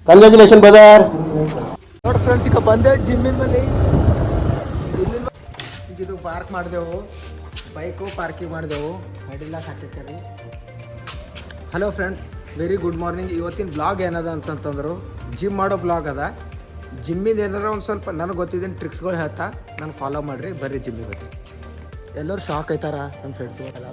Congratulation brother. ನೋಡಿ friends, ಈಗ ಬಂದೆ ಜಿಮ್ಮಿನ ಬಳಿ. ಇದು ಪಾರ್ಕ್ ಮಾಡಿದೆವು, ಬೈಕು ಪಾರ್ಕಿಂಗ್ ಮಾಡಿದೆವು, ಅಡಿಲ್ಲ ಹಾಕಿರ್ತಾರೆ. Hello friend, very good morning. ಇವತ್ತಿನ ಬ್ಲಾಗ್ ಏನದ ಅಂತಂತಂದ್ರು ಜಿಮ್ ಮಾಡೋ ಬ್ಲಾಗ್ ಅದ. ಜಿಮ್ಮಿಂದ ಏನಾರ ಒಂದು ಸ್ವಲ್ಪ ನನಗೆ ಗೊತ್ತಿದ್ದೀನಿ ಟ್ರಿಕ್ಸ್ಗಳು ಹೇಳ್ತಾ ನಾನು ಫಾಲೋ ಮಾಡಿರಿ. ಬರ್ರಿ ಜಿಮ್ಮಿಗೆ ಬರ್ರಿ. ಎಲ್ಲರೂ ಶಾಕ್ ಆಯ್ತಾರ ನಮ್ಮ ಫ್ರೆಂಡ್ಸು ಎಲ್ಲ.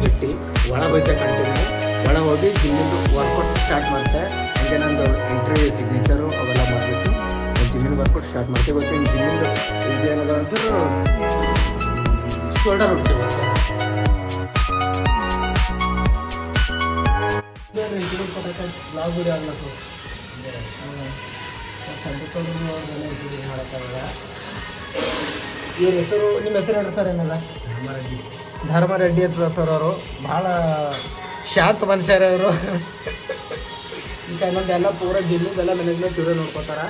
ಬಿಟ್ಟು ಒಳ ಹೋಯ್ತೆ ಕಂಟಿನ್ಯೂ. ಒಳ ಹೋಗಿ ಜಿಮ್ಮಿಂದು ವರ್ಕೌಟ್ ಸ್ಟಾರ್ಟ್ ಮಾಡ್ತೆ. ಹಂಗೆ ನಂದು ಎಂಟ್ರಿ ಸಿಗ್ನೇಚರು ಅವೆಲ್ಲ ಮಾಡಿಬಿಟ್ಟು ಜಿಮ್ಮಿನ ವರ್ಕೌಟ್ ಸ್ಟಾರ್ಟ್ ಮಾಡ್ತೀವಿ. ಇವತ್ತಿನ ಜಿಮ್ಮಿಂದು ಇದು ಏನದ ಅಂದ್ರೆ ಶೋಲ್ಡರ್ ಹೊಡ್ತೀವಿ. ಬ್ಲಾಗ್ ವಿಡಿಯೋ ಆಗ್ಬೇಕು. ಮಾಡೋಕ್ಕಾಗಲ್ಲ. ಇವ್ರ ಹೆಸರು, ನಿಮ್ಮ ಹೆಸರು ಹೇಳ್ರಿ ಸರ್? ಏನಲ್ಲ, ಧರ್ಮರೆಡ್ಡಿ ಅಂತ ಸರ್. ಅವರು ಭಾಳ ಶಾಂತ ಮನುಷ್ಯರೇ ಅವರು. ಈಗ ಇನ್ನೊಂದೆಲ್ಲ ಪೂರ ಜಿಮ್ಮಿಂದೆಲ್ಲ ಮ್ಯಾನೇಜ್ಮೆಂಟ್ ಇವರೇ ನೋಡ್ಕೋತಾರ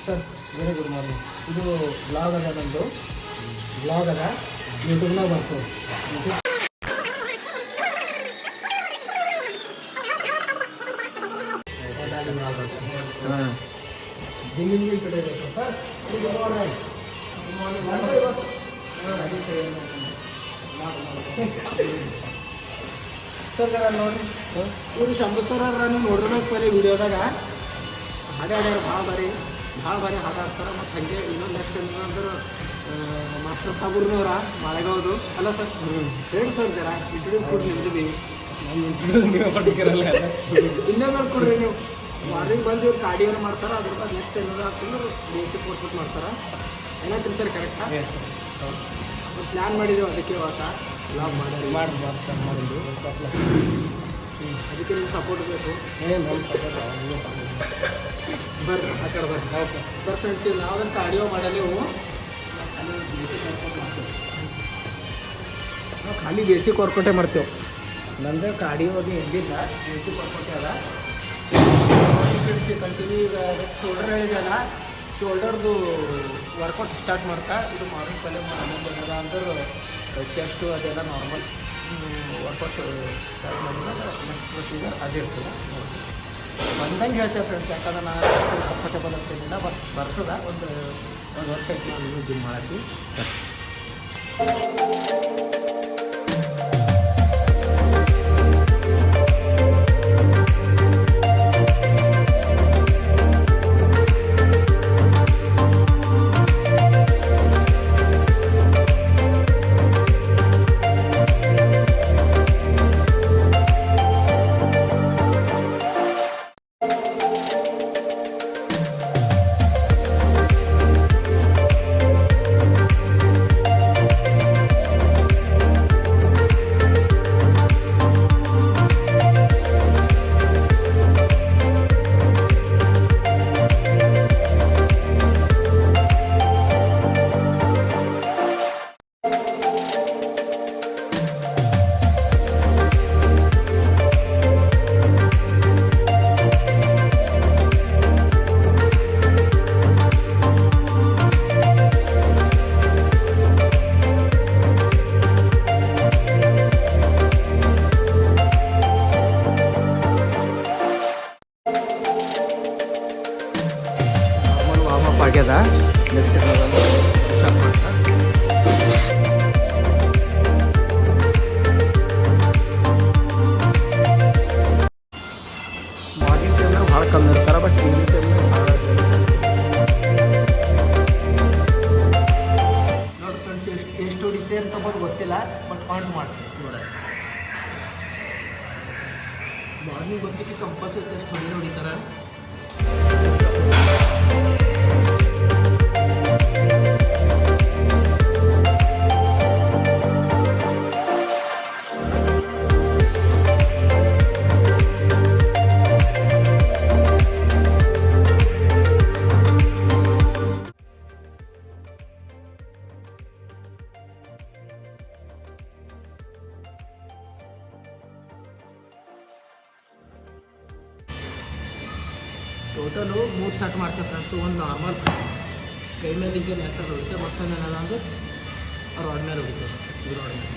ಸರ್. Very good morning. ಇದು ಬ್ಲಾಗ್ ಅದ, ನಮ್ಮದು ಬ್ಲಾಗ್ ಅದ, ಯೂಟ್ಯೂಬ್ನಾಗ ಬರ್ತದೆ. ಹಾಂ, ಜಿಮ್ಮಿಂಗ್ ಈ ಕಡೆ ಇರುತ್ತೆ ಸರ್. ಸರ್ ನೋಡಿರಿ, ಇವರು ಶಂಭು ಸರ್ ನೀವು ನೋಡಿರ್ಬೇಕು ಪहिले ವಿಡಿಯೋದಾಗ. ಹಾಡೇ ಹಾಡ್ಯಾರ, ಭಾಳ ಭಾರಿ ಹಾಡು ಹಾಡ್ತಾರೆ. ಮತ್ತು ಹಾಗೆ ಇನ್ನೊಂದು ನೆಕ್ಸ್ಟ್ ಅಂದ್ರೆ ಮಾಸ್ಟರ್ ಸಾಬೂರ್ನವರ ಮಾಳೆಗಾವ್ದು ಅಲ್ಲ ಸರ್? ಹೇಳಿ ಸರ್, ಜರ ಇಂಟ್ರೊಡ್ಯೂಸ್ ಕೊಡ್ರಿ. ನಿಮ್ದು ಭೀ ಇನ್ನೇ ಮಾಡ್ಕೊಡ್ರಿ ನೀವು. ಮಾರ್ನಿಂಗ್ ಬಂದು ಇವ್ರು ಕಾರ್ಡಿಯೋನ ಮಾಡ್ತಾರೆ. ಅದ್ರ बाद ನೆಕ್ಸ್ಟ್ ಏನದ ಅಂತಂದ್ರೆ ಬೇಸಿಕ್ ವರ್ಕೌಟ್ ಮಾಡ್ತಾರೆ. ಏನಾಯ್ತು ಸರ್? ಕರೆಕ್ಟಾ? ಪ್ಲ್ಯಾನ್ ಮಾಡಿದ್ದೀವಿ, ಅದಕ್ಕೆ ಇವತ್ತು ಲಾಗ್ ಮಾಡಿದ್ವಿ. ಅದಕ್ಕೆ ನಿಮ್ಗೆ ಸಪೋರ್ಟ್ ಬೇಕು. ಬರ್ರಿ ಆ ಕಡೆ ಬರ್ರಿ. ಬರ್ ಫ್ರೆಂಡ್ಸ್, ನಾವೇನು ಕಾರ್ಡಿಯೋ ಮಾಡಲೇವು, ನಾವು ಖಾಲಿ ಬೇಸಿಕ್ ವರ್ಕೌಟೇ ಮಾಡ್ತೇವೆ. ನಂದು ಕಾರ್ಡಿಯೋದು ಎಂದಿಲ್ಲ, ಬೇಸಿಕ್ ವರ್ಕೌಟೇ ಅದ. ಫ್ರೆಂಡ್ಸ್, ಕಂಟಿನ್ಯೂ ಈಗ ಶೋಲ್ಡರ್ ಹೇಳಿದೆಲ್ಲ, ಶೋಲ್ಡರ್ದು ವರ್ಕೌಟ್ ಸ್ಟಾರ್ಟ್ ಮಾಡ್ತಾ. ಇದು ಮಾರ್ನಿಂಗ್ ಪಲ್ಲೆ ಬಂದ ಅಂದ್ರೆ ಚೆಸ್ಟು ಅದೆಲ್ಲ ನಾರ್ಮಲ್ ವರ್ಕೌಟ್ ಸ್ಟಾರ್ಟ್ ಮಾಡಿದ್ರೆ ನೆಕ್ಸ್ಟ್ ಪ್ರೊಸೀಜರ್ ಅದೇ ಇರ್ತದೆ. ಬಂದಂಗೆ ಹೇಳ್ತೇವೆ ಫ್ರೆಂಡ್ಸ್, ಯಾಕಂದ್ರೆ ನಾನು ಕಂಫರ್ಟೇಬಲ್ ಆಗ್ತಿದ್ದಿಲ್ಲ. ಬರ್ತದೆ. ಒಂದು ವರ್ಷ ಆಯ್ತು ನಾನು ಜಿಮ್ ಮಾಡತ್ತಿ. ಆಗ್ಯದ. ನೆಕ್ಸ್ಟ್ ಶಾಪ್ ಮಾಡ್ತಾ ಮಾರ್ನಿಂಗ್ ಟೈಮ್ನಾಗ ಭಾಳ ಕಮ್ಮಿ ಇರ್ತಾರೆ. ಬಟ್ ಈವ್ನಿಂಗ್ ಟೈಮ್ನಾಗ ಭಾಳ ನೋಡಿ ಫ್ರೆಂಡ್ಸ್, ಎಷ್ಟು ಹೊಡಿತೆ ಅಂತ ಗೊತ್ತಿಲ್ಲ, ಬಟ್ ಕಾಂಟ್ ಮಾಡ್ತೀವಿ ನೋಡ. ಮಾರ್ನಿಂಗ್ ಗೊತ್ತಿಕ್ಕೆ ಕಂಪಲ್ಸರಿ ಎಷ್ಟು ಹೊಡಿತಾರೆ. ಟೋಟಲು 3 ಸೆಟ್ ಮಾಡ್ತೇವೆ ಫ್ರೆಂಡ್ಸು. ಒಂದು ನಾರ್ಮಲ್ ಕೈ ಮೇಲೆ ಇಂಜಿನ್ ಹೆಸರು ಹೊಡಿತೇವೆ, ಮತ್ತೊಂದು ಏನದ ಅಂದ್ರೆ ರಾಡ್ ಮೇಲೆ ಹೊಡಿತೇವೆ. ಇದು ರಾಡ್ ಮೇಲೆ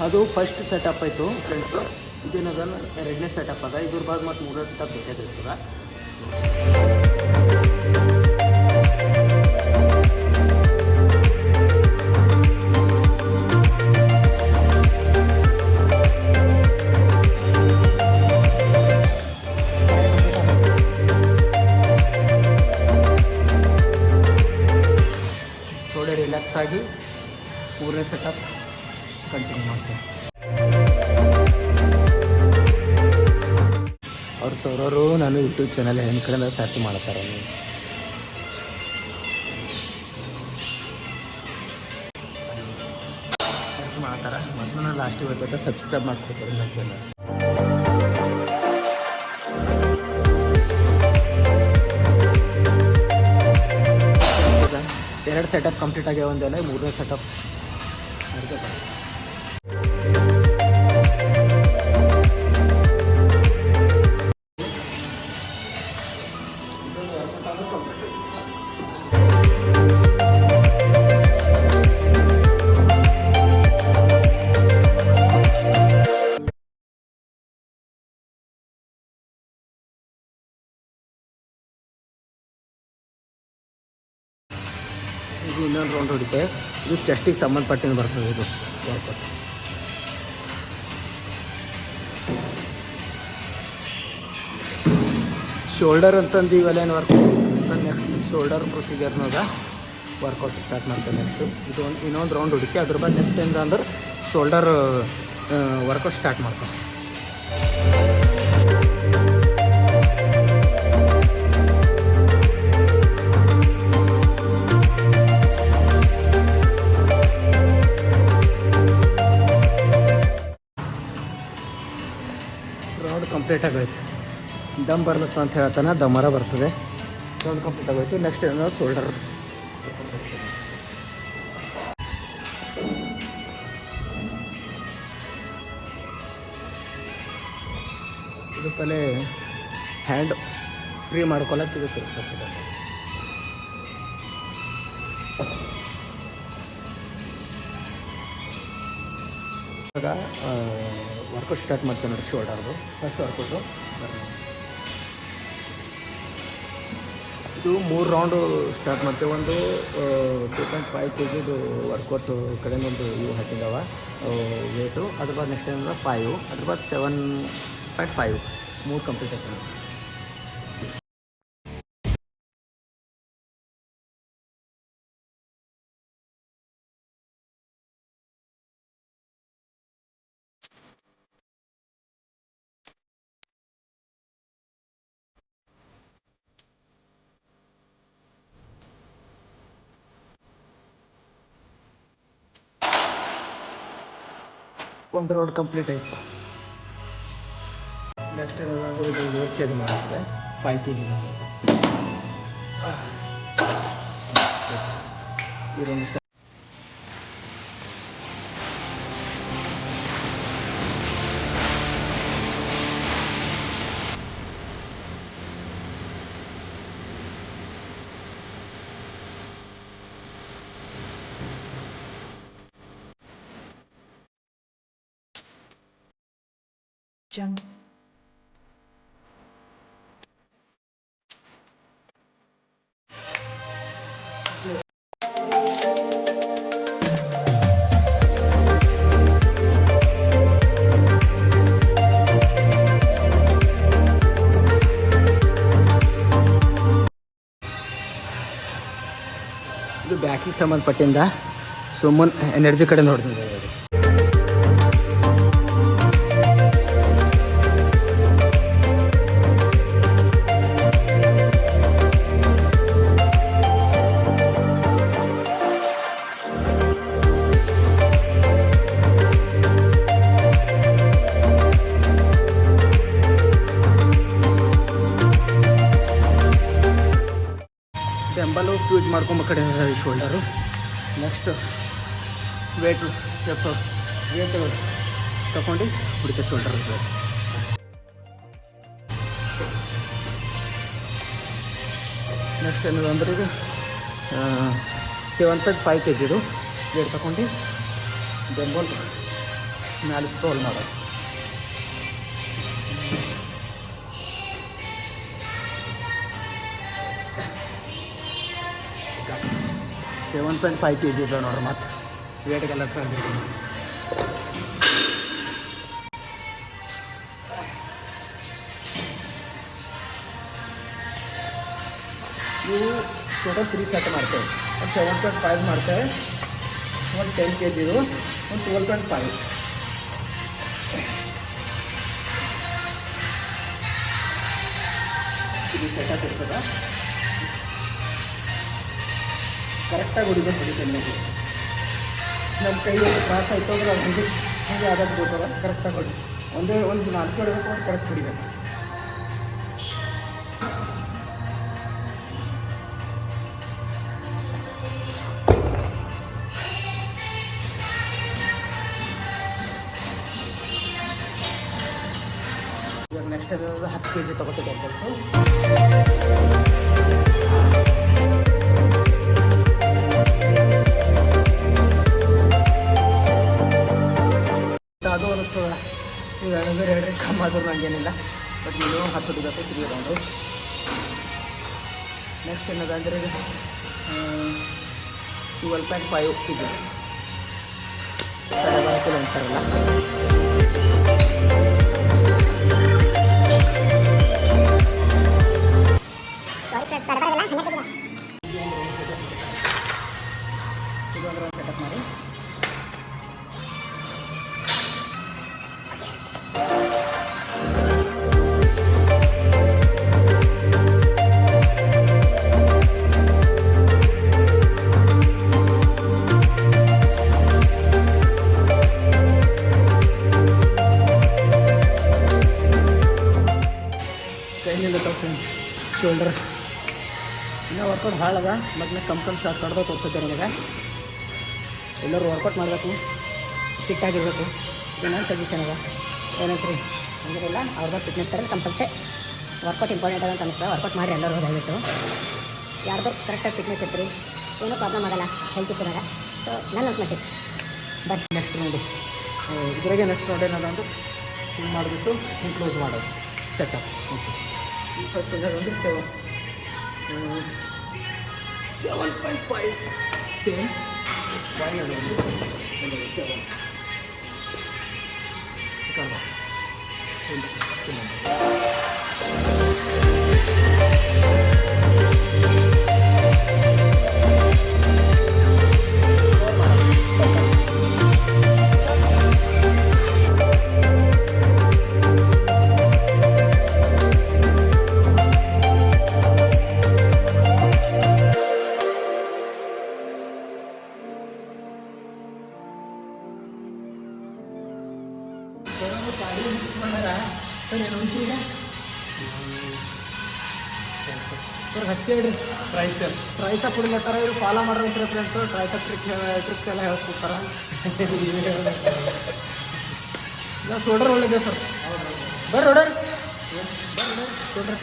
ಅದು ಫಸ್ಟ್ ಸೆಟಪ್ ಆಯಿತು ಫ್ರೆಂಡ್ಸು. ಇದೇನದ 2ನೇ ಸೆಟಪ್ ಅದ. ಇದ್ರ ಬಾದ್ ಮತ್ತು 3ನೇ ಸೆಟಪ್ ಬೇಕಾಗಿರ್ತದೆ. ಥೋಡೆ ರಿಲ್ಯಾಕ್ಸ್ ಆಗಿ 3ನೇ ಸೆಟಪ್ ಕಂಟಿನ್ಯೂ ಮಾಡ್ತೇವೆ. ಅವ್ರು ಸೌರವರು ನಾನು ಯೂಟ್ಯೂಬ್ ಚಾನಲ್ ಹೆಣ್ಣು ಕಡೆಯಿಂದ ಸರ್ಚ್ ಮಾಡ್ತಾರೆ. ಸರ್ಚ್ ಮಾಡ್ತಾರೆ ಮತ್ತು ನಾನು ಲಾಸ್ಟಿಗೆ ಹೋಗ್ತಾ ಸಬ್ಸ್ಕ್ರೈಬ್ ಮಾಡ್ಕೊಡ್ತಾರೆ ನನ್ನ ಚಾನಲ್. ಎರಡು ಸೆಟಪ್ ಕಂಪ್ಲೀಟ್ ಆಗ್ಯಾವ ಒಂದೆಲ್ಲ. 3ನೇ ಸೆಟಪ್ ಇದು ಇನ್ನೊಂದು ರೌಂಡ್ ಹೊಡಿತೆ. ಇದು ಚೆಸ್ಟಿಗೆ ಸಂಬಂಧಪಟ್ಟಿನ ಬರ್ತದೆ ಇದು ವರ್ಕೌಟ್. ಶೋಲ್ಡರ್ ಅಂತಂದು ಇವೆಲ್ಲ ಏನು ವರ್ಕೌಟ್ ಅಂತ ನೆಕ್ಸ್ಟ್ ಶೋಲ್ಡರ್ ಪ್ರೊಸೀಜರ್ನಾಗ ವರ್ಕೌಟ್ ಸ್ಟಾರ್ಟ್ ಮಾಡ್ತೇವೆ. ನೆಕ್ಸ್ಟು ಇದು ಇನ್ನೊಂದು ರೌಂಡ್ ಹೊಡಿತೆ. ಅದ್ರ बाद ನೆಕ್ಸ್ಟ್ ಏನು ಅಂದ್ರೆ ಶೋಲ್ಡರ್ ವರ್ಕೌಟ್ ಸ್ಟಾರ್ಟ್ ಮಾಡ್ತೇವೆ. ರೌಂಡ್ ಕಂಪ್ಲೀಟ್ ಆಗೋಯ್ತು. ದಮ್ ಬರ್ಲತ್ತ ಅಂತ ಹೇಳ್ತಾನೆ, ದಮ್ಮರ ಬರ್ತದೆ. ರೌಂಡ್ ಕಂಪ್ಲೀಟ್ ಆಗೋಯ್ತು. ನೆಕ್ಸ್ಟ್ ಏನೋ ಶೋಲ್ಡರ್. ಇದು ಪಲೆ ಹ್ಯಾಂಡ್ ಫ್ರೀ ಮಾಡ್ಕೊಳಕ್ಕೆ ಇದು ತಿರ್ಗಿಸುತ್ತದೆ. ಇವಾಗ ವರ್ಕೌಟ್ ಸ್ಟಾರ್ಟ್ ಮಾಡ್ತೇವೆ ನೋಡಿ. ಶೋಲ್ಡರ್ದು ಫಸ್ಟ್ ವರ್ಕೌಟು ಇದು 3 ರೌಂಡು ಸ್ಟಾರ್ಟ್ ಮಾಡ್ತೇವೆ. ಒಂದು 2.5 kg ವರ್ಕೌಟು ಕಡೆಯೊಂದು ಇವು ಹಾಕಿದ್ದಾವೆ ವೇಟು. ಅದ್ರ ಬಾದ್ ನೆಕ್ಸ್ಟ್ ಏನಂದ್ರೆ 5, ಅದ್ರ ಬಾದ್ 7.5 3 ಕಂಪ್ಲೀಟ್ ಆಗ್ತದೆ. ಒಂದು ರೌಂಡ್ ಕಂಪ್ಲೀಟ್ ಆಯಿತು. ನೆಕ್ಸ್ಟ್ ಏನಾದರೂ ಇದು ವೇಟ್ ಚೇಂಜ್ ಮಾಡುತ್ತೆ. 5 kg ಈ ರೌಂಡ್ ಸ್ಟಾರ್ಟ್. Jump. ಇದು ಬ್ಯಾಕಿಗೆ ಸಂಬಂಧಪಟ್ಟಿಂದ ಸುಮ್ಮನೆ ಎನರ್ಜಿ ಕಡೆ ನೋಡ್ತಿದ್ದೆ. ಬೆಂಬಲು ಫ್ಯೂಸ್ ಮಾಡ್ಕೊಂಬ ಕಡೆ ಶೋಲ್ಡರು ನೆಕ್ಸ್ಟ್ ವೇಟು ವೇಟ್ ತಗೊಂಡು ಹುಡುಕ ಶೋಲ್ಡರ್ ನೆಕ್ಸ್ಟ್ ಏನದು ಅಂದ್ರೆ ಇದು 7.5 kg ವೇಟ್ ತಗೊಂಡು ಬೆಂಬಲ್ ಮ್ಯಾಲೆ ಸ್ಕ್ರೋಲ್ ಮಾಡೋದು. $7.5 kg ಇದ್ದಾವೆ ನೋಡ್ರಿ. ಮತ್ತು ವೇಟ್ಗೆಲ್ಲ ತಂದಿರ್ತೀನಿ. ಇವು ಟೋಟಲ್ 3 ಸೆಟ್ ಮಾಡ್ತೇವೆ. ಒಂದು 7.5 ಮಾಡ್ತೇವೆ, ಒಂದು 10 kg, ಒಂದು 12.5. ಇದು ಸೆಟಪ್ ಇರ್ತದೆ. ಕರೆಕ್ಟಾಗಿ ಹೊಡಿಬೇಕು. ಹೊಡಿತೇನೆ ನಮ್ಮ ಕೈಯಲ್ಲಿ ಕ್ರಾಸ್ ಆಯಿತು ಅಂದ್ರೆ ಅದು ಹಂಗೆ ಆಗೋದು ಗೊತ್ತಲ್ಲ. ಕರೆಕ್ಟಾಗಿ ಹೊಡಿ. ಒಂದು 4 ಹೊಡಿಬೇಕು, ಒಂದು ಕರೆಕ್ಟ್ ಹೊಡಿಬೇಕು. ಇವಾಗ ನೆಕ್ಸ್ಟ್ 10 kg ತೊಗೋತೀವಿ ಡಂಬಲ್ಸು. ಅದು ಅನ್ನಿಸ್ತದ. ನೀವು ಬೇರೆ ಹೇಳ್ರಿ, ಕಮ್ಮಿ ಆದ್ರೂ ನನಗೇನಿಲ್ಲ. ಬಟ್ ನೀವು 10 ಹೊಡಿಬೇಕು 3 ರೌಂಡು. ನೆಕ್ಸ್ಟ್ ಏನದ ಅಂದರೆ 12.5 ಇದು ಸಡಬಾರಕಿಲ್ಲ ಅಂತಾರಲ್ಲ. ಇದೊಂದು ರೌಂಡ್ ಸೆಟಪ್ ಮಾಡಿ. ಕೈಲಿಲ್ಲ ಫ್ರೆಂಡ್ಸ್ ಶೋಲ್ಡರ್ ಇನ್ನೂ ವರ್ಕೌಟ್ ಹಾಳದ. ಮತ್ತು ಕಂಪಲ್ ಶಾರ್ಟ್ ಕಡ್ದು ತೋರಿಸುತ್ತೆ ನನಗೆ. ಎಲ್ಲರೂ ವರ್ಕೌಟ್ ಮಾಡಬೇಕು, ಫಿಟ್ಟಾಗಿರಬೇಕು. ಇದು ನನ್ನ ಸಜೆಷನ್ ಅದ. ಏನಂತ ರೀ ಹಂಗಿರಲ್ಲ. ಅವ್ರದ್ದು ಫಿಟ್ನೆಸ್ ಕಡೆ ಕಂಪಲ್ಸರಿ ವರ್ಕೌಟ್ ಇಂಪಾರ್ಟೆಂಟ್ ಅದ ಅಂತ ಅನಿಸ್ತದೆ. ವರ್ಕೌಟ್ ಮಾಡಿರಿ ಎಲ್ಲರೂ ದಯವಿಟ್ಟು. ಯಾರ್ದು ಕರೆಕ್ಟಾಗಿ ಫಿಟ್ನೆಸ್ ಇತ್ತು ಏನೂ ಪ್ರಾಬ್ಲಮ್ ಆಗೋಲ್ಲ ಹೆಲ್ತ್ ಇಶ್ಯೂನಾಗ. ಸೊ ನನ್ನ ಅನ್ಸ್ಮಟ್ಟಿಗೆ ಬಟ್ ನೆಕ್ಸ್ಟ್ ನೋಡಿ ಇದ್ರಾಗೆ ನೆಕ್ಸ್ಟ್ ನೋಡಿ ಏನದಂದು ಹಿಂಗೆ ಮಾಡಿಬಿಟ್ಟು ಹಿಂಗೆ ಕ್ಲೋಸ್ ಮಾಡೋದು ಸೆಟಪ್. ಓಕೆ, ಈ ಫಸ್ಟ್ ಒಂದು 7.5 ಸೇಮ್ 7 ಇವ್ರಿಗೆ ಹಚ್ಚಿ ಹೇಳ್ರಿ ಟ್ರೈಸಪ್ ಹುಡುಗತ್ತಾರ. ಇವ್ರು ಫಾಲೋ ಮಾಡ್ರಿ ಫ್ರೆಂಡ್ಸು. ಟ್ರೈಸಪ್ ಟ್ರಿಕ್ಸ್ ಎಲ್ಲ ಹೇಳ್ಸ್ಕೊಡ್ತಾರೆ. ಇಲ್ಲ ಶೋಲ್ಡರ್ ಒಳ್ಳೆದೆ ಸರ್. ಬರ್ರಿ ಹೊಡರ್ ಶೋಲ್ಡರ್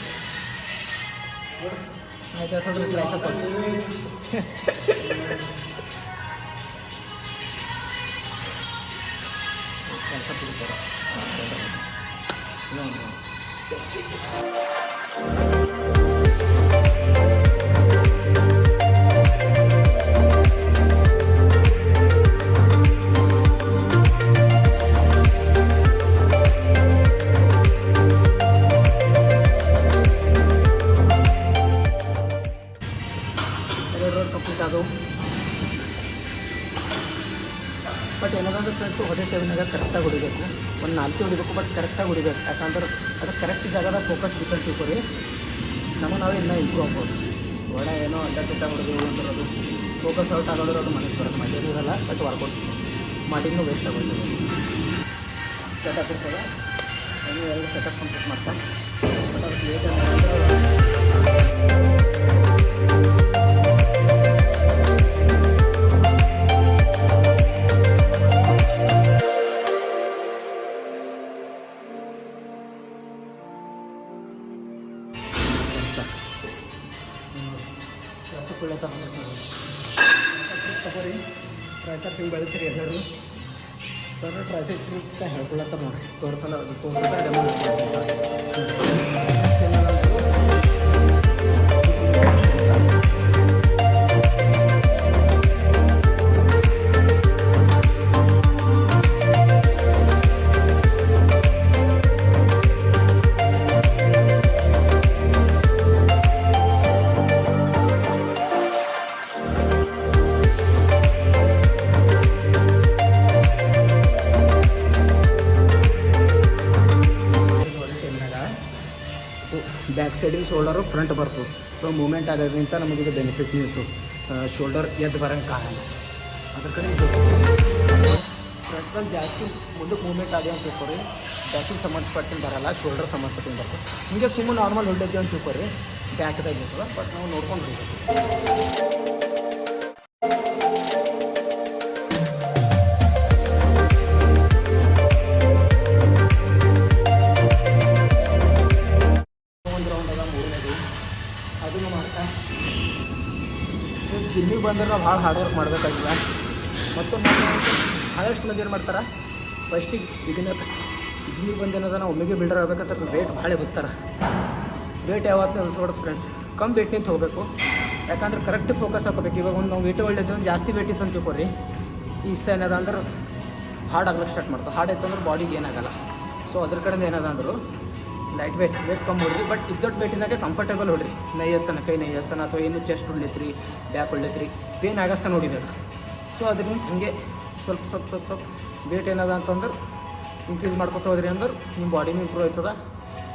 ಆಯ್ತಾ ನೋಡ್ರಿ ಟ್ರೈಸಪ್ ಟ್ರೈಸಪ್ ಹುಡುಗ್ತಾರೆ. ಕಂಪ್ಲೀಟ್ ಆದವು. ಬಟ್ ಏನಾದರೂ ಫ್ರೆಂಡ್ಸು ಹೊಡೆ ಟೈಮ್ನಾಗ ಕರೆಕ್ಟಾಗಿ ಹೊಡಿಬೇಕು. ಒಂದು 4 ಹೊಡಿಬೇಕು, ಬಟ್ ಕರೆಕ್ಟಾಗಿ ಹೊಡಿಬೇಕು. ಯಾಕಂದ್ರೆ ಅದು ಕರೆಕ್ಟ್ ಜಾಗದಾಗ ಫೋಕಸ್ ಡಿಪೆಂಡ್ ತಿಳ್ಕೊರಿ. ನಾವೇ ಇನ್ನೂ ಇಂಪ್ರೂವ್ ಆಗ್ಬೋದು. ಒಡ ಏನೋ ಅಡ್ಡ ಹೊಡೆದು ಅಂದಿರೋದು ಫೋಕಸ್ ಔಟ್ ಆಗೋದ್ರೆ ಅದು ಮನಸ್ಸು ಬರೋದು ಮಜೇನಿರಲ್ಲ. ಬಟ್ ವರ್ಕೌಟ್ ಮಾಡಿನೂ ವೇಸ್ಟ್ ಆಗೋದು. ಸೆಟಪ್ ಇರ್ತದೆ, ಅದು 2 ಸೆಟಪ್ ಕಂಪ್ಲೀಟ್ ಮಾಡ್ತಾರೆ. ಬಟ್ ಅದಕ್ಕೆ ಲೇಟ್ ಅಂದರೆ ಒಳ್ಳೆ ತಗೋರಿ ಟ್ರೈಸೆಪ್ ಹಿಂಗೆ ಬೆಳೆಸ್ರಿ ಎಲ್ಲರೂ ಸರ್ ಟ್ರೈಸೆಪ್ ಹೇಳ್ಕೊಳತ್ತಾರ ನೋಡಿರಿ ತೋರಿಸಲ್ಲ ಬ್ಯಾಕ್ ಸೈಡಿಗೆ ಶೋಲ್ಡರು ಫ್ರಂಟ್ ಬರ್ತದೆ ಸೊ ಮೂಮೆಂಟ್ ಆಗೋದ್ರಿಂದ ನಮಗಿದು ಬೆನಿಫಿಟ್ ಇತ್ತು ಶೋಲ್ಡರ್ ಎದ್ದು ಬರೋಂಗೆ ಕಾರಣ ಅದ್ರ ಕಡೆ ಫ್ರಂಟಲ್ಲಿ ಜಾಸ್ತಿ ಮುಂದಕ್ಕೆ ಮೂಮೆಂಟ್ ಆಗಿ ಅಂತ ತಿಳ್ಕೊರಿ ಬ್ಯಾಕಿಗೆ ಸಂಬಂಧಪಟ್ಟಿನ ಬರಲ್ಲ ಶೋಲ್ಡರ್ ಸಂಬಂಧಪಟ್ಟಿನ ಬರ್ತದೆ ಹಿಂಗೆ ಸುಮ್ಮನೆ ನಾರ್ಮಲ್ ಹೊಡ್ಯೈತಿ ಅಂತ ತಿಳ್ಕೊರಿ ಬ್ಯಾಕ್ದಾಗ ಇರ್ತದೆ ಬಟ್ ನಾವು ನೋಡ್ಕೊಂಡು ಹೋಗ್ಬೇಕು ಅದನ್ನು ಮಾಡ್ತಾ ಜಿಮ್ಮಿಗೆ ಬಂದ್ರೆ ನಾವು ಭಾಳ ಹಾರ್ಡ್ ವರ್ಕ್ ಮಾಡಬೇಕಾಗಿಲ್ಲ ಮತ್ತು ಭಾಳಷ್ಟು ಮಂದಿ ಏನು ಮಾಡ್ತಾರೆ ಫಸ್ಟಿಗೆ ಬಿಗಿನರ್ ಜಿಮ್ಮಿಗೆ ಬಂದೇನದ ನಾವು ಒಮ್ಮೆಗೆ ಬಿಲ್ಡರ್ ಆಗ್ಬೇಕಂತ ವೇಟ್ ಭಾಳ ಎಬ್ಬಿಸ್ತಾರೆ ವೇಟ್ ಯಾವತ್ತೂ ಎಬ್ಬಿಸ್ಬಾರ್ದು ಫ್ರೆಂಡ್ಸ್ ಕಮ್ಮಿ ವೇಟ್ ನಿಂತು ಹೋಗಬೇಕು ಯಾಕಂದ್ರೆ ಕರೆಕ್ಟ್ ಫೋಕಸ್ ಹಾಕೋಬೇಕು ಇವಾಗ ಒಂದು ನಾವು ವೇಟ್ ಒಳ್ಳೇದು ಜಾಸ್ತಿ ವೇಟ್ ಇತ್ತು ಅಂತ ತಿಳ್ಕೊರಿ ಈ ಏನದ ಅಂದ್ರೆ ಹಾರ್ಡ್ ಆಗ್ಲಿಕ್ಕೆ ಸ್ಟಾರ್ಟ್ ಮಾಡ್ತಾರೆ ಹಾರ್ಡ್ ಇತ್ತು ಅಂದ್ರೆ ಬಾಡಿಗೆ ಏನಾಗಲ್ಲ ಸೊ ಅದ್ರ ಕಡೆಯಿಂದ ಏನದ ಅಂದರು ಲೈಟ್ ವೇಟ್ ಕಮ್ಮಿ ಹೊಡ್ರಿ ಬಟ್ ಇದ್ದೊಟ್ಟು ವೇಟಿನಾಗೆ ಕಂಫರ್ಟೇಬಲ್ ಹೊಡ್ರಿ ನೈಯಸ್ತಾನ ಕೈ ನೈಯಸ್ತಾನ ಅಥವಾ ಏನು ಚೆಸ್ಟ್ ಉಳ್ಳೈತ್ರಿ ಬ್ಯಾಕ್ ಉಳ್ಳೈತ್ರಿ ಪೇನ್ ಆಗಸ್ತಾನ ಹೊಡಿಬೇಕು ಸೊ ಅದರಿಂದ ಹಾಗೆ ಸ್ವಲ್ಪ ವೇಟ್ ಏನದ ಅಂತಂದ್ರೆ ಇನ್ಕ್ರೀಸ್ ಮಾಡ್ಕೊತ ಹೋದ್ರಿ ಅಂದ್ರೆ ನಿಮ್ಮ ಬಾಡಿನೂ ಇಂಪ್ರೂವ್ ಆಯ್ತದ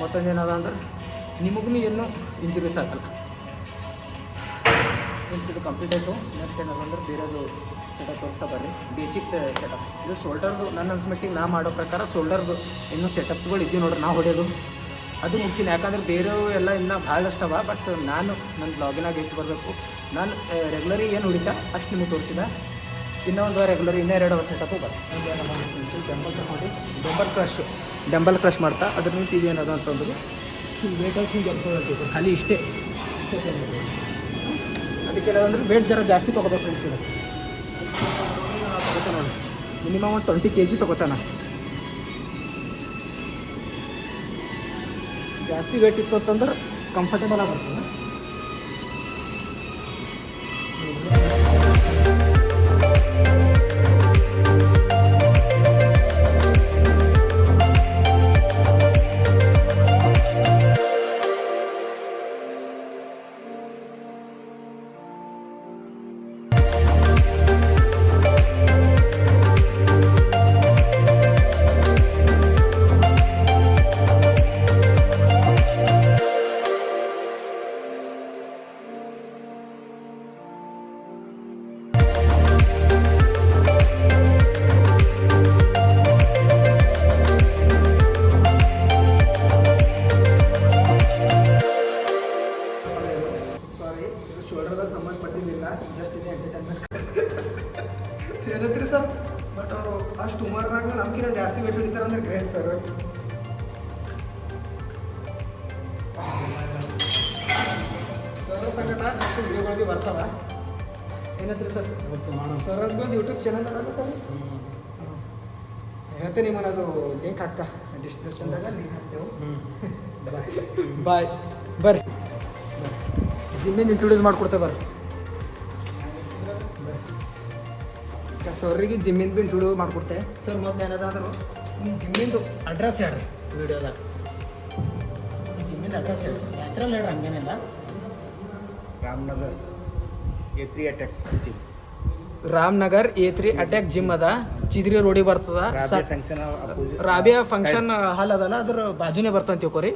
ಮತ್ತೊಂದು ಏನದ ಅಂದ್ರೆ ನಿಮಗೂ ಏನೂ ಇಂಜುರೀಸ್ ಆಗಲ್ಲ ಇದು ಕಂಪ್ಲೀಟ್ ಆಯಿತು ನೆಕ್ಸ್ಟ್ ಏನದ ಅಂದ್ರೆ ಬೇರೆದು ಸೆಟಪ್ ತೋರಿಸ್ತಾ ಬರ್ರಿ ಬೇಸಿಕ್ ಸೆಟಪ್ ಇದು ಶೋಲ್ಡರ್ದು ನನ್ನ ಅನ್ಸ್ಮಟ್ಟಿಗೆ ನಾ ಮಾಡೋ ಪ್ರಕಾರ ಶೋಲ್ಡರ್ದು ಇನ್ನೂ ಸೆಟಪ್ಸ್ಗಳು ಇದ್ದೀವಿ ನೋಡ್ರಿ ನಾವು ಹೊಡೆಯೋದು ಅದು ಮುಗಿಸಿನ ಯಾಕಂದ್ರೆ ಬೇರೆಯವು ಎಲ್ಲ ಇನ್ನೂ ಭಾಳಷ್ಟು ಅವ ಬಟ್ ನಾನು ನನ್ನ ಬ್ಲಾಗಿನಾಗ ಎಷ್ಟು ಬರಬೇಕು ನಾನು ರೆಗ್ಯುಲರಿ ಏನು ಹೊಡಿತಾ ಅಷ್ಟು ನಿಮಗೆ ತೋರಿಸಿದ ಇನ್ನೂ ಒಂದು ರೆಗ್ಯುಲರಿ ಇನ್ನೂ 2 ಸೆಟಪ್ಪು ಬರ್ತದೆ ಡಂಬಲ್ ಕ್ರಶ್ ಮಾಡ್ತಾ ಅದ್ರ ನಿಂತು ಇದೇನದ ಅಂತಂದ್ರೆ ಹಿಂಗೆ ವೇಟ್ ಹಾಕಿ ಹಿಂಗೆ ಎಬ್ಸೋದು ಖಾಲಿ ಇಷ್ಟೇ ಅದಕ್ಕೆ ಅಂದ್ರೆ ವೇಟ್ ಜರ ಜಾಸ್ತಿ ತೊಗೋಬೇಕು ಫ್ರೆಂಡ್ಸ್ ಇದು ತೊಗೋತಾನೆ ನೋಡಿ ಮಿನಿಮಮ್ ಒಂದು 20 kg ತೊಗೋತಾನೆ ಜಾಸ್ತಿ ವೇಟ್ ಇತ್ತು ಅಂತಂದ್ರೆ ಕಂಫರ್ಟೇಬಲ್ ಆಗಿ ಬರ್ತದೆ ಶೋಲ್ಡರ್ಗೆ ಸಂಬಂಧಪಟ್ಟಿದ್ದಿಲ್ಲ ಜಸ್ಟ್ ಇದೆ ಎಂಟರ್ಟೈನ್ಮೆಂಟ್ ಏನಂತೀರಿ ಸರ್ ಬಟ್ ಅವರು ಅಷ್ಟು ಉಮರ್ನಾಗ ನಮ್ಗಿಂತ ಜಾಸ್ತಿ ವೇಟ್ ಹಿಡಿತಾರೆ ಅಂದ್ರೆ ಗ್ರೇಟ್ ಸರ್ ಸರ್ ಸಂಗಟ ಅಷ್ಟು ವಿಡಿಯೋಗಳು ಬರ್ತಾವ ಏನಂತೀರಿ ಸರ್ ಸರ್ ಅದು ಬಂದು ಯೂಟ್ಯೂಬ್ ಚಾನಲ್ ಅಲ್ಲ ಸರ್ ಹೇಳ್ತೇನೆ ನಿಮ್ಮನ್ನು ಅದು ಲಿಂಕ್ ಹಾಕ್ತಾ ಡಿಸ್ಕ್ರಿಪ್ಷನ್ದಾಗ ಲಿಂಕ್ ಹಾಕ್ತೇವೆ ಬಾಯ್ ಬರ್ರಿ ಜಿಮ್ಮಿಂದ ಇಂಟ್ರೊಡ್ಯೂಸ್ ಮಾಡಿಕೊಡ್ತೇವೆ ಬರ್ರಿ ಸರ್ರಿಗೆ ಜಿಮ್ಮಿಂದ ಭೀ ಇಂಟ್ರೊಡ್ಯೂಸ್ ಮಾಡಿಕೊಡ್ತೆ ಸರ್ ಮೊದಲು ಏನದ ಅಂದ್ರೆ ನಿಮ್ಮ ಜಿಮ್ಮಿಂದು ಅಡ್ರೆಸ್ ಹೇಳ್ರಿ ವೀಡಿಯೋದಾಗ ಜಿಮ್ಮಿಂದ ಅಡ್ರೆಸ್ ಹೇಳ್ರಿ ನ್ಯಾಚುರಲ್ ಹೇಳ್ರಿ ಹಂಗೇನಿಲ್ಲ Ramanagar A3 attack gym Ramanagar A3 attack gym ಅದ ಚಿದ್ರಿ ರೋಡಿಗೆ ಬರ್ತದ ರಾಬಿಯಾ ಫಂಕ್ಷನ್ ಹಾಲ್ ಅದಲ್ಲ ಅದ್ರ ಬಾಜುನೇ ಬರ್ತಂತ ತಿಳ್ಕೊರಿ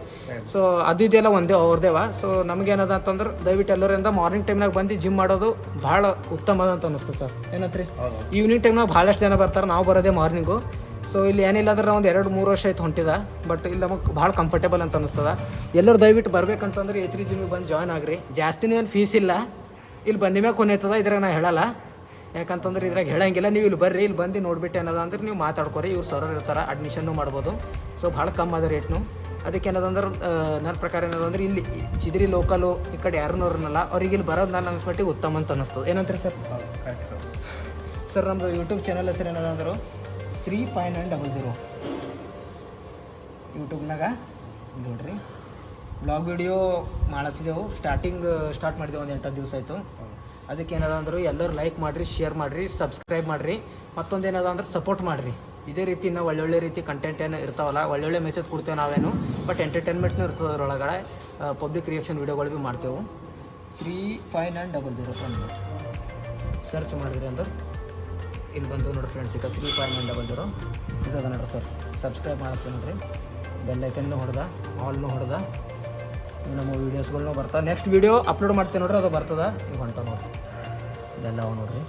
ಸೊ ಅದು ಇದೆಲ್ಲ ಒಂದೇ ಅವ್ರದೇವ ಸೊ ನಮಗೇನದ ಅಂತಂದ್ರೆ ದಯವಿಟ್ಟು ಎಲ್ಲರಿಂದ ಮಾರ್ನಿಂಗ್ ಟೈಮ್ನಾಗ ಬಂದು ಜಿಮ್ ಮಾಡೋದು ಭಾಳ ಉತ್ತಮ ಅಂತ ಅನ್ನಿಸ್ತದೆ ಸರ್ ಏನಂತ್ರಿ ಈವ್ನಿಂಗ್ ಟೈಮ್ನಾಗ ಭಾಳಷ್ಟು ಜನ ಬರ್ತಾರೆ ನಾವು ಬರೋದೇ ಮಾರ್ನಿಂಗು ಸೊ ಇಲ್ಲಿ ಏನಿಲ್ಲ ಅಂದ್ರೆ ಒಂದು 2-3 ವರ್ಷ ಆಯ್ತು ಹೊಂಟಿದ ಬಟ್ ಇಲ್ಲಿ ನಮಗೆ ಭಾಳ ಕಂಫರ್ಟೇಬಲ್ ಅಂತ ಅನ್ನಿಸ್ತದ ಎಲ್ಲರೂ ದಯವಿಟ್ಟು ಬರ್ಬೇಕಂತಂದ್ರೆ A3 ಜಿಮ್ಮಿಗೆ ಬಂದು ಜಾಯ್ನ್ ಆಗ್ರಿ ಜಾಸ್ತಿನೂ ಏನು ಫೀಸ್ ಇಲ್ಲ ಇಲ್ಲಿ ಬಂದ ಮ್ಯಾಗ ಕೊನೆ ಆಯ್ತದ ಇದ್ರಾಗ ನಾ ಹೇಳಲ್ಲ ಯಾಕಂತಂದ್ರೆ ಇದ್ರಾಗ ಹೇಳಂಗಿಲ್ಲ ನೀವು ಇಲ್ಲಿ ಬರ್ರಿ ಇಲ್ಲಿ ಬಂದು ನೋಡ್ಬಿಟ್ಟು ಏನದ ಅಂದ್ರೆ ನೀವು ಮಾತಾಡ್ಕೊರಿ ಇವ್ರು ಸರ್ ಇರ್ತಾರೆ ಅಡ್ಮಿಷನ್ನು ಮಾಡ್ಬೋದು ಸೊ ಭಾಳ ಕಮ್ಮಿ ಅದ ರೇಟ್ನು ಅದಕ್ಕೆ ಏನದಂದ್ರೆ ನನ್ನ ಪ್ರಕಾರ ಏನದಂದ್ರೆ ಇಲ್ಲಿ ಚಿದ್ರಿ ಲೋಕಲು ಈ ಕಡೆ ಯಾರನ್ನೋರ್ನಲ್ಲ ಅವ್ರಿಗೆ ಇಲ್ಲಿ ಬರೋದು ನಾನು ಅನ್ಸ್ಮಟ್ಟಿಗೆ ಉತ್ತಮ ಅಂತ ಅನ್ನಿಸ್ತದೆ. ಏನಂತೀರಿ ಸರ್? ಕರೆಕ್ಟ್. ಸರ್ ನಮ್ಮದು ಯೂಟ್ಯೂಬ್ ಚಾನಲ್ ಹೆಸರು ಏನದಂದ್ರೆ 35900 ಯೂಟ್ಯೂಬ್ನಾಗ ನೋಡ್ರಿ. ಬ್ಲಾಗ್ ವಿಡಿಯೋ ಮಾಡತ್ತಿದ್ದೆವು, ಸ್ಟಾರ್ಟ್ ಮಾಡಿದೆವು ಒಂದು 8 ದಿವಸ ಆಯಿತು. ಅದಕ್ಕೆ ಏನದ ಅಂದ್ರೆ ಎಲ್ಲರೂ ಲೈಕ್ ಮಾಡಿರಿ, ಶೇರ್ ಮಾಡಿರಿ, ಸಬ್ಸ್ಕ್ರೈಬ್ ಮಾಡಿರಿ. ಮತ್ತೊಂದು ಏನದ ಅಂದ್ರೆ ಸಪೋರ್ಟ್ ಮಾಡಿರಿ. ಇದೇ ರೀತಿ ನಾವು ಒಳ್ಳೊಳ್ಳೆ ರೀತಿ ಕಂಟೆಂಟ್ ಏನು ಇರ್ತಾವಲ್ಲ, ಒಳ್ಳೊಳ್ಳೆ ಮೆಸೇಜ್ ಕೊಡ್ತೇವೆ ನಾವೇನು, ಬಟ್ ಎಂಟರ್ಟೈನ್ಮೆಂಟ್ನೂ ಇರ್ತದೆ ಅದರೊಳಗಡೆ. ಪಬ್ಲಿಕ್ ರಿಯಾಕ್ಷನ್ ವೀಡಿಯೋಗಳು ಭೀ ಮಾಡ್ತೇವೆ. 35900 ಒಂದು ಸರ್ಚ್ ಮಾಡಿದ್ರಿ ಅಂದ್ರೆ ಇಲ್ಲಿ ಬಂದು ನೋಡ್ರಿ ಫ್ರೆಂಡ್ಸ್, ಈಗ 35900 ಇದದ ನೋಡ್ರಿ ಸರ್. ಸಬ್ಸ್ಕ್ರೈಬ್ ಮಾಡ್ತೀನಿ ನೋಡ್ರಿ, ಬೆಲ್ ಐಕನ್ನು ಹೊಡೆದ, ಆಲ್ನು ಹೊಡೆದ, ನಮ್ಮ ವೀಡಿಯೋಸ್ಗಳ್ನೂ ಬರ್ತಾವೆ. ನೆಕ್ಸ್ಟ್ ವೀಡಿಯೋ ಅಪ್ಲೋಡ್ ಮಾಡ್ತೀನಿ ನೋಡ್ರಿ, ಅದು ಬರ್ತದೆ. ಈಗ ಹೊಂಟ ನೋಡ್ರಿ, ಇದೆಲ್ಲ ನೋಡ್ರಿ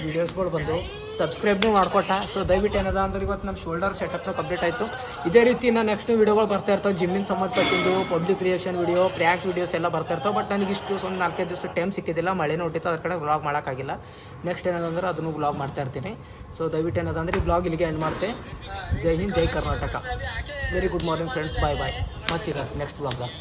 ವೀಡಿಯೋಸ್ಗಳು ಬಂದು ಸಬ್ಸ್ಕ್ರೈಬ್ನೂ ಮಾಡ್ಕೊಟ್ಟ. ಸೊ ದಯವಿಟ್ಟು ಏನದ ಅಂದ್ರೆ ಇವತ್ತು ನಮ್ಮ ಶೋಲ್ಡರ್ ಸೆಟಪ್ನ ಕಂಪ್ಲೀಟ್ ಆಯಿತು. ಇದೇ ರೀತಿ ನಾನು ನೆಕ್ಸ್ಟ್ ವೀಡಿಯೋಗಳು ಬರ್ತಾ ಇರ್ತಾವೆ, ಜಿಮ್ಮಿನ ಸಂಬಂಧಪಟ್ಟಿದ್ದು public reaction video, prank videos ಎಲ್ಲ ಬರ್ತಾ ಇರ್ತಾವೆ. ಬಟ್ ನನಗೆ ಇಷ್ಟು ಒಂದು 4-5 ದಿವಸ ಟೈಮ್ ಸಿಕ್ಕಿದ್ದಿಲ್ಲ, ಮಳೆನೂ ಹೊಟ್ಟಿತ್ತು, ಅದ್ರ ಕಡೆ ವ್ಲಾಗ್ ಮಾಡೋಕ್ಕಾಗಿಲ್ಲ. ನೆಕ್ಸ್ಟ್ ಏನದಂದ್ರೆ ಅದನ್ನು ವ್ಲಾಗ್ ಮಾಡ್ತಾ ಇರ್ತೀನಿ. ಸೊ ದಯವಿಟ್ಟು ಏನದಂದ್ರೆ ಈ ಬ್ಲಾಗ್ ಇಲ್ಲಿಗೆ ಎಂಡ್ ಮಾಡ್ತೆ. ಜೈ ಹಿಂದ್, ಜೈ Karnataka. Very good morning friends, bye bye. ಮತ್ತೆ ಸಿಗ ನೆಕ್ಸ್ಟ್ ಬ್ಲಾಗ್ದಾಗ.